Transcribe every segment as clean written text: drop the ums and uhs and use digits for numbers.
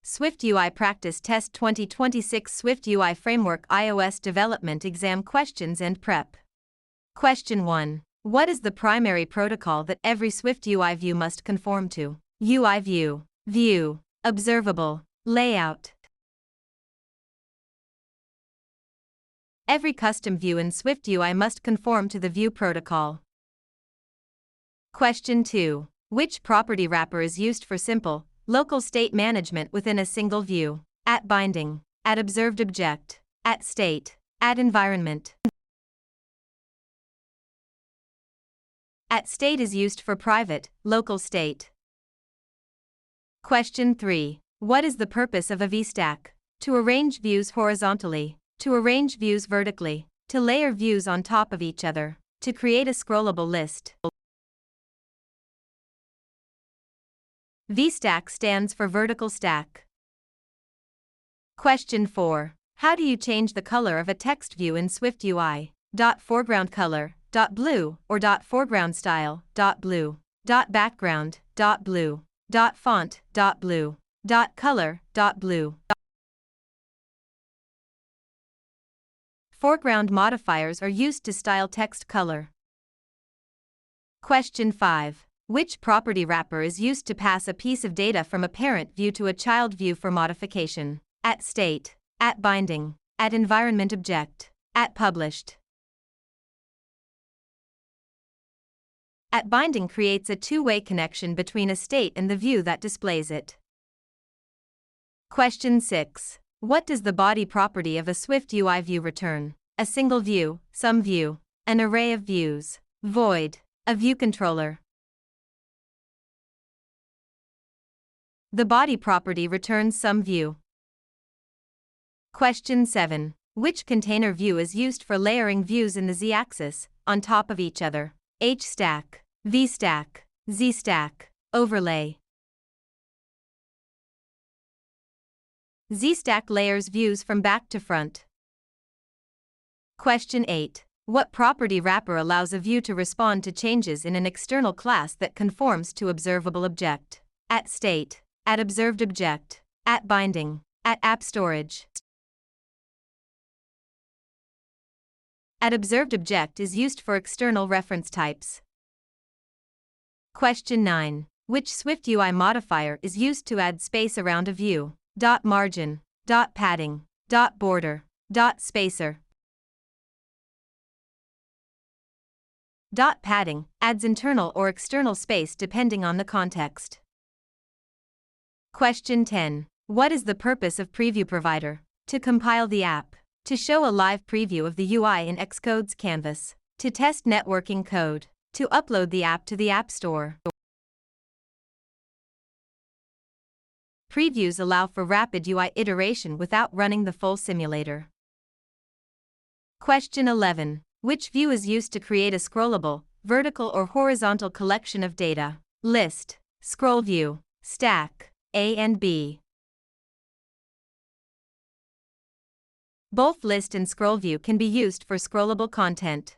SwiftUI Practice Test 2026 SwiftUI Framework iOS Development Exam Questions and Prep. Question 1. What is the primary protocol that every SwiftUI view must conform to? UI view, view, observable, layout. Every custom view in SwiftUI must conform to the view protocol. Question 2. Which property wrapper is used for simple, local state management within a single view? At binding, at observed object, at state, at environment. At state is used for private, local state. Question 3. What is the purpose of a VStack? To arrange views horizontally, to arrange views vertically, to layer views on top of each other, to create a scrollable list. VStack stands for vertical stack. Question 4. How do you change the color of a text view in SwiftUI? Foreground color, blue, or foreground style, blue, background, blue, font, blue, color, blue. Foreground modifiers are used to style text color. Question 5. Which property wrapper is used to pass a piece of data from a parent view to a child view for modification? At state, at binding, at environment object, at published. At binding creates a two-way connection between a state and the view that displays it. Question 6. What does the body property of a SwiftUI view return? A single view, some view, an array of views, void, a view controller. The body property returns some view. Question 7. Which container view is used for layering views in the z-axis, on top of each other? H-stack, V-stack, Z-stack, overlay. Z-stack layers views from back to front. Question 8. What property wrapper allows a view to respond to changes in an external class that conforms to observable object? At state, at observed object, at binding, at app storage. At observed object is used for external reference types. Question 9. Which SwiftUI modifier is used to add space around a view? Margin, padding, border, spacer. Padding adds internal or external space depending on the context. Question 10. What is the purpose of Preview Provider? To compile the app, to show a live preview of the UI in Xcode's canvas, to test networking code, to upload the app to the App Store. Previews allow for rapid UI iteration without running the full simulator. Question 11. Which view is used to create a scrollable, vertical or horizontal collection of data? List, scroll view, stack, A and B. Both list and scroll view can be used for scrollable content.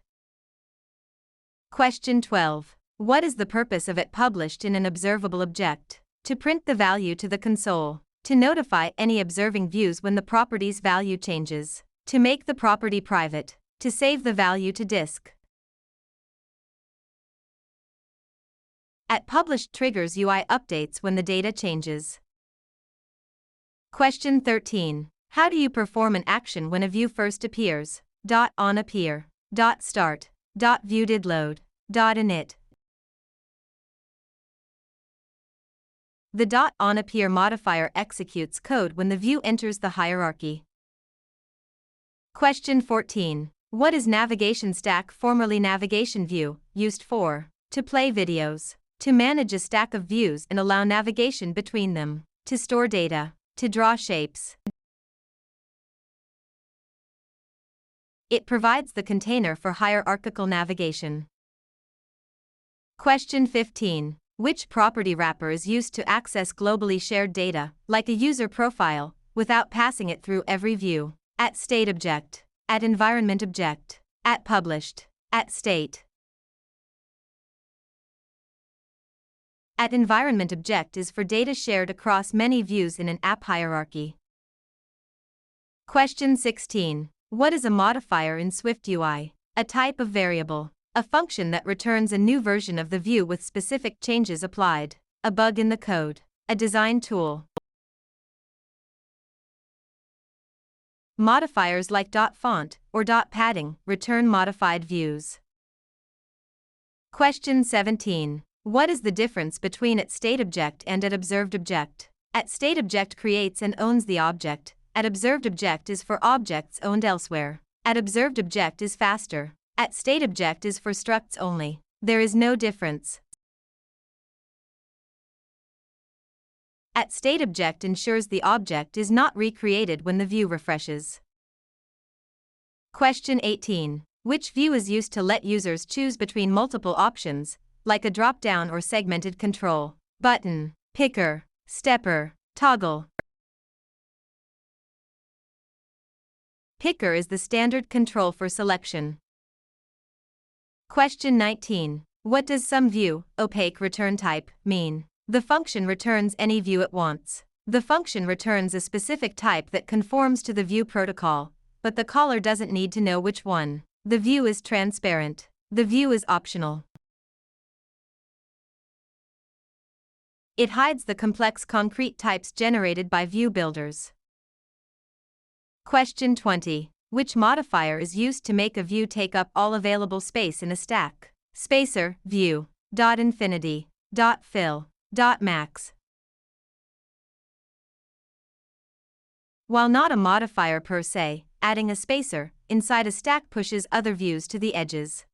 Question 12. What is the purpose of it published in an observable object? To print the value to the console, to notify any observing views when the property's value changes, to make the property private, to save the value to disk. At published triggers UI updates when the data changes. Question 13. How do you perform an action when a view first appears? On appear, start, view did load, init. The on appear modifier executes code when the view enters the hierarchy. Question 14. What is navigation stack, formerly navigation view, used for? To play videos, to manage a stack of views and allow navigation between them, to store data, to draw shapes. It provides the container for hierarchical navigation. Question 15. Which property wrapper is used to access globally shared data, like a user profile, without passing it through every view? At StateObject, at Environment Object, at Published, at State. Environment object is for data shared across many views in an app hierarchy. Question 16. What is a modifier in SwiftUI? A type of variable. A function that returns a new version of the view with specific changes applied. A bug in the code. A design tool. Modifiers like .font or .padding return modified views. Question 17. What is the difference between StateObject and observedObject? StateObject creates and owns the object. observedObject is for objects owned elsewhere. observedObject is faster. StateObject is for structs only. There is no difference. StateObject ensures the object is not recreated when the view refreshes. Question 18. Which view is used to let users choose between multiple options, like a drop-down or segmented control? Button, picker, stepper, toggle. Picker is the standard control for selection. Question 19. What does SomeView, opaque return type, mean? The function returns any view it wants. The function returns a specific type that conforms to the view protocol, but the caller doesn't need to know which one. The view is transparent. The view is optional. It hides the complex concrete types generated by view builders. Question 20. Which modifier is used to make a view take up all available space in a stack? Spacer, view, .infinity, .fill, .max. While not a modifier per se, adding a spacer inside a stack pushes other views to the edges.